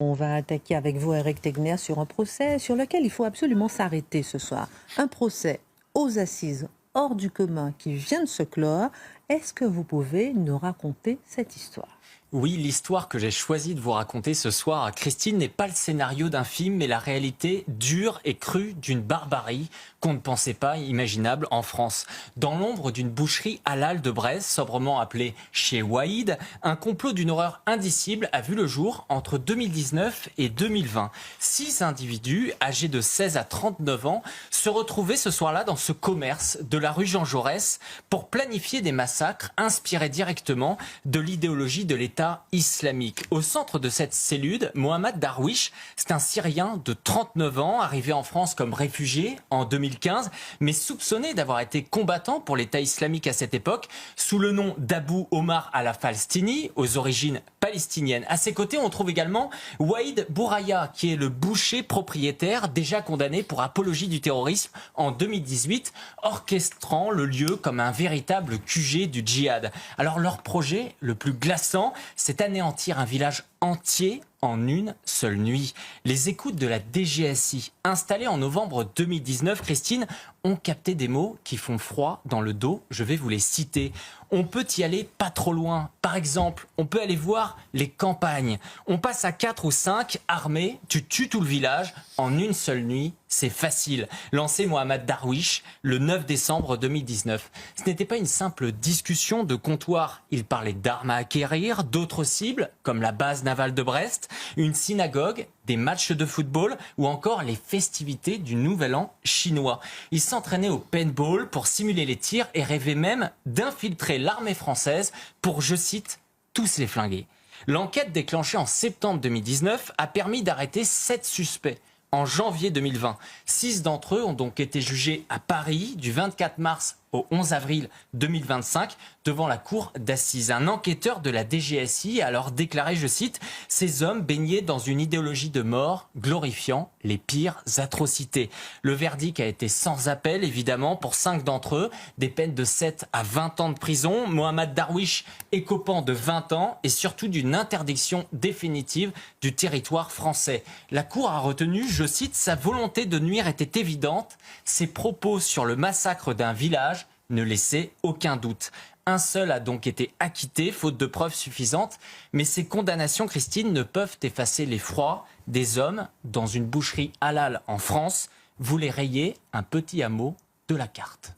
On va attaquer avec vous, Eric Tegner, sur un procès sur lequel il faut absolument s'arrêter ce soir. Un procès aux assises hors du commun qui vient de se clore. Est-ce que vous pouvez nous raconter cette histoire ? Oui, l'histoire que j'ai choisi de vous raconter ce soir, Christine, n'est pas le scénario d'un film, mais la réalité dure et crue d'une barbarie qu'on ne pensait pas imaginable en France. Dans l'ombre d'une boucherie halal de Brest, sobrement appelée chez Waïd, un complot d'une horreur indicible a vu le jour entre 2019 et 2020. 6 individus, âgés de 16 à 39 ans, se retrouvaient ce soir-là dans ce commerce de la rue Jean Jaurès pour planifier des massacres inspirés directement de l'idéologie de l'État islamique. Au centre de cette cellule, Mohamed Darwish, c'est un Syrien de 39 ans, arrivé en France comme réfugié en 2015, mais soupçonné d'avoir été combattant pour l'État islamique à cette époque, sous le nom d'Abou Omar al-Falstini, aux origines palestiniennes. À ses côtés, on trouve également Waïd Bouraya, qui est le boucher propriétaire, déjà condamné pour apologie du terrorisme en 2018, orchestrant le lieu comme un véritable QG du djihad. Alors leur projet le plus glaçant, c'est anéantir un village entier en une seule nuit. Les écoutes de la DGSI, installées en novembre 2019, Christine, ont capté des mots qui font froid dans le dos. Je vais vous les citer. On peut y aller pas trop loin. Par exemple, on peut aller voir les campagnes. On passe à 4 ou 5 armés, tu tues tout le village en une seule nuit. C'est facile. Lancé Mohamed Darwish le 9 décembre 2019. Ce n'était pas une simple discussion de comptoir. Il parlait d'armes à acquérir, d'autres cibles, comme la base navale de Brest, une synagogue, des matchs de football ou encore les festivités du Nouvel An chinois. Il s'entraînait au paintball pour simuler les tirs et rêvait même d'infiltrer l'armée française pour, je cite, tous les flinguer. L'enquête déclenchée en septembre 2019 a permis d'arrêter 7 suspects. En janvier 2020, 6 d'entre eux ont donc été jugés à Paris du 24 mars au 11 avril 2025 devant la cour d'assises. Un enquêteur de la DGSI a alors déclaré, je cite, « Ces hommes baignaient dans une idéologie de mort glorifiant les pires atrocités ». Le verdict a été sans appel, évidemment, pour 5 d'entre eux, des peines de 7 à 20 ans de prison. Mohamed Darwish écopant de 20 ans et surtout d'une interdiction définitive du territoire français. La cour a retenu, je cite, « Sa volonté de nuire était évidente. Ses propos sur le massacre d'un village ne laissait aucun doute. » Un seul a donc été acquitté, faute de preuves suffisantes. Mais ces condamnations, Christine, ne peuvent effacer l'effroi des hommes dans une boucherie halal en France. Voulaient rayer un petit hameau de la carte.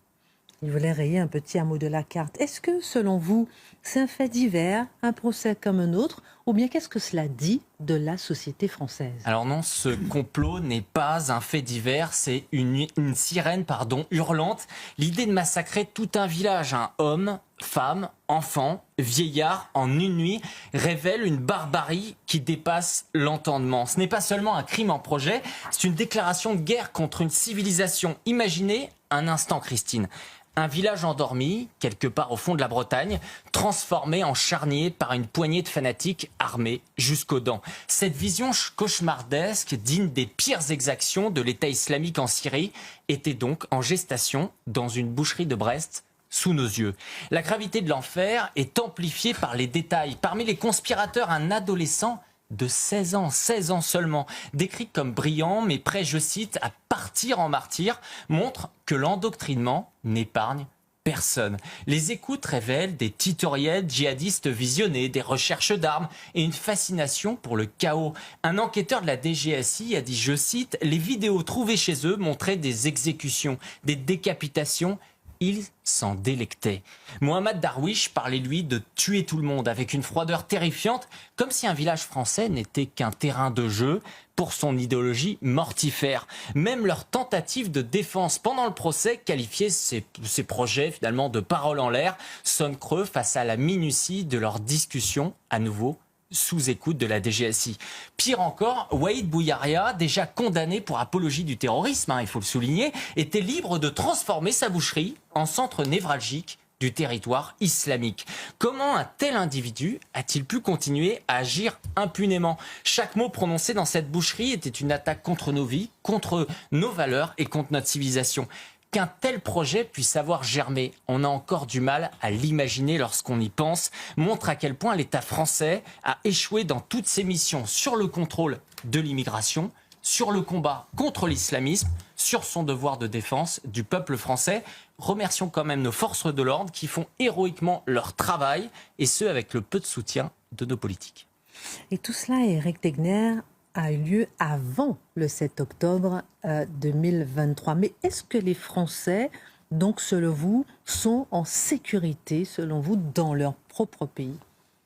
Il voulait rayer un petit hameau de la carte. Est-ce que, selon vous, c'est un fait divers, un procès comme un autre, ou bien qu'est-ce que cela dit de la société française ? Alors non, ce complot n'est pas un fait divers, c'est une sirène hurlante. L'idée de massacrer tout un village, hommes, femmes, enfants, vieillards, en une nuit, révèle une barbarie qui dépasse l'entendement. Ce n'est pas seulement un crime en projet, c'est une déclaration de guerre contre une civilisation. Imaginez un instant, Christine. Un village endormi, quelque part au fond de la Bretagne, transformé en charnier par une poignée de fanatiques armés jusqu'aux dents. Cette vision cauchemardesque, digne des pires exactions de l'État islamique en Syrie, était donc en gestation dans une boucherie de Brest, sous nos yeux. La gravité de l'enfer est amplifiée par les détails. Parmi les conspirateurs, un adolescent de 16 ans seulement, décrit comme brillant, mais prêt, je cite, à partir en martyr, montre que l'endoctrinement n'épargne personne. Les écoutes révèlent des tutoriels djihadistes visionnés, des recherches d'armes et une fascination pour le chaos. Un enquêteur de la DGSI a dit, je cite, « Les vidéos trouvées chez eux montraient des exécutions, des décapitations. Il s'en délectait. » Mohamed Darwish parlait, lui, de tuer tout le monde avec une froideur terrifiante, comme si un village français n'était qu'un terrain de jeu pour son idéologie mortifère. Même leur tentative de défense pendant le procès qualifiait ces projets finalement de paroles en l'air, sonne creux face à la minutie de leur discussion à nouveau sous écoute de la DGSI. Pire encore, Waïd Bouraya, déjà condamné pour apologie du terrorisme, il faut le souligner, était libre de transformer sa boucherie en centre névralgique du territoire islamique. Comment un tel individu a-t-il pu continuer à agir impunément ? Chaque mot prononcé dans cette boucherie était une attaque contre nos vies, contre nos valeurs et contre notre civilisation. Qu'un tel projet puisse avoir germé, on a encore du mal à l'imaginer lorsqu'on y pense, montre à quel point l'État français a échoué dans toutes ses missions sur le contrôle de l'immigration, sur le combat contre l'islamisme, sur son devoir de défense du peuple français. Remercions quand même nos forces de l'ordre qui font héroïquement leur travail, et ce avec le peu de soutien de nos politiques. Et tout cela, Éric Tegner, a eu lieu avant le 7 octobre 2023. Mais est-ce que les Français, donc selon vous, sont en sécurité, selon vous, dans leur propre pays ?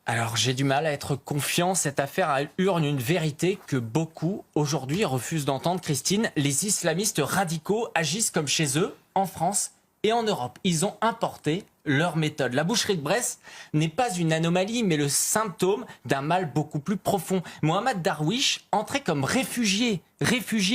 Alors j'ai du mal à être confiant, cette affaire urne une vérité que beaucoup aujourd'hui refusent d'entendre, Christine. Les islamistes radicaux agissent comme chez eux, en France et en Europe. Ils ont importé leur méthode. La boucherie de Brest n'est pas une anomalie, mais le symptôme d'un mal beaucoup plus profond. Mohamed Darwish, entré comme réfugié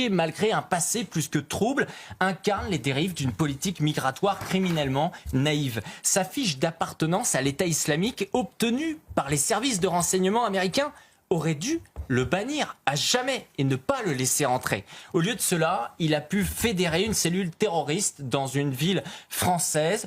malgré un passé plus que trouble, incarne les dérives d'une politique migratoire criminellement naïve. Sa fiche d'appartenance à l'État islamique, obtenue par les services de renseignement américains, aurait dû le bannir à jamais et ne pas le laisser entrer. Au lieu de cela, il a pu fédérer une cellule terroriste dans une ville française,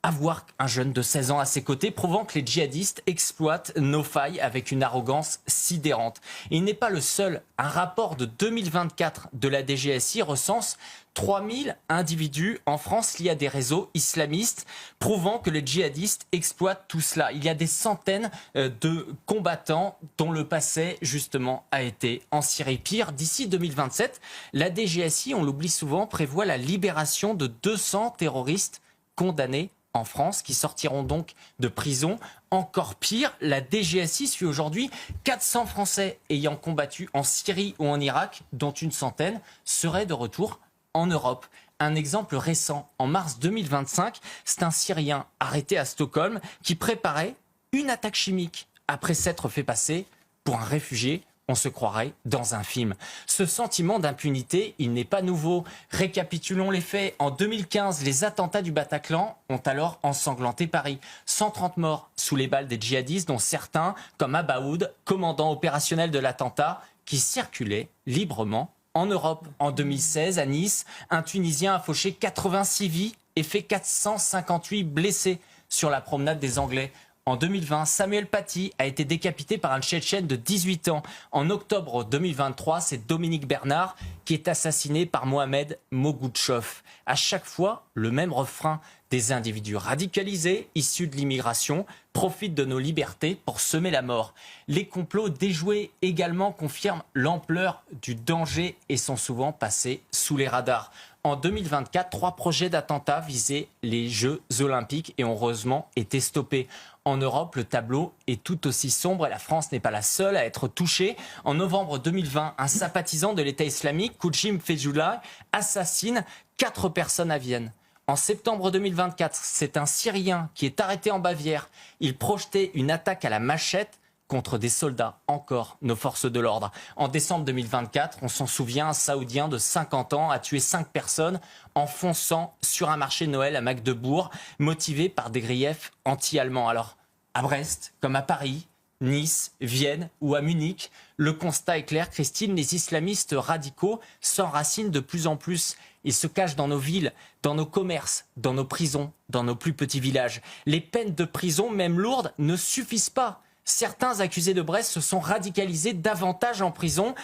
avoir un jeune de 16 ans à ses côtés, prouvant que les djihadistes exploitent nos failles avec une arrogance sidérante. Et il n'est pas le seul. Un rapport de 2024 de la DGSI recense 3000 individus en France liés à des réseaux islamistes, prouvant que les djihadistes exploitent tout cela. Il y a des centaines de combattants dont le passé, justement, a été en Syrie. Pire, d'ici 2027, la DGSI, on l'oublie souvent, prévoit la libération de 200 terroristes condamnés en France, qui sortiront donc de prison. Encore pire, la DGSI suit aujourd'hui 400 Français ayant combattu en Syrie ou en Irak, dont une centaine seraient de retour en Europe. Un exemple récent, en mars 2025, c'est un Syrien arrêté à Stockholm qui préparait une attaque chimique après s'être fait passer pour un réfugié. On se croirait dans un film. Ce sentiment d'impunité, il n'est pas nouveau. Récapitulons les faits. En 2015, les attentats du Bataclan ont alors ensanglanté Paris. 130 morts sous les balles des djihadistes, dont certains, comme Abaoud, commandant opérationnel de l'attentat, qui circulait librement en Europe. En 2016, à Nice, un Tunisien a fauché 86 vies et fait 458 blessés sur la promenade des Anglais. En 2020, Samuel Paty a été décapité par un Tchétchène de 18 ans. En octobre 2023, c'est Dominique Bernard qui est assassiné par Mohamed Mogoutchov. À chaque fois, le même refrain. Des individus radicalisés, issus de l'immigration, profitent de nos libertés pour semer la mort. Les complots déjoués également confirment l'ampleur du danger et sont souvent passés sous les radars. En 2024, 3 projets d'attentats visaient les Jeux Olympiques et ont heureusement été stoppés. En Europe, le tableau est tout aussi sombre et la France n'est pas la seule à être touchée. En novembre 2020, un sympathisant de l'État islamique, Kouchim Fethullah, assassine 4 personnes à Vienne. En septembre 2024, c'est un Syrien qui est arrêté en Bavière. Il projetait une attaque à la machette contre des soldats, encore nos forces de l'ordre. En décembre 2024, on s'en souvient, un Saoudien de 50 ans a tué 5 personnes en fonçant sur un marché de Noël à Magdebourg, motivé par des griefs anti-allemands. Alors, à Brest, comme à Paris, Nice, Vienne ou à Munich, le constat est clair, Christine, les islamistes radicaux s'enracinent de plus en plus. Ils se cachent dans nos villes, dans nos commerces, dans nos prisons, dans nos plus petits villages. Les peines de prison, même lourdes, ne suffisent pas. Certains accusés de Brest se sont radicalisés davantage en prison,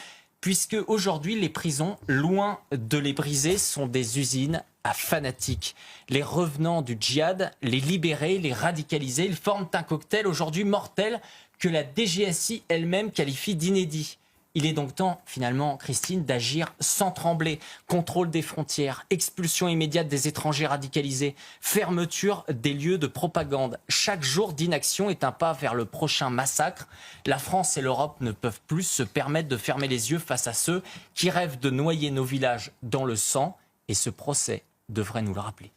puisque aujourd'hui les prisons, loin de les briser, sont des usines à fanatiques. Les revenants du djihad, les libérés, les radicalisés, ils forment un cocktail aujourd'hui mortel que la DGSI elle-même qualifie d'inédit. Il est donc temps, finalement, Christine, d'agir sans trembler. Contrôle des frontières, expulsion immédiate des étrangers radicalisés, fermeture des lieux de propagande. Chaque jour d'inaction est un pas vers le prochain massacre. La France et l'Europe ne peuvent plus se permettre de fermer les yeux face à ceux qui rêvent de noyer nos villages dans le sang. Et ce procès devrait nous le rappeler.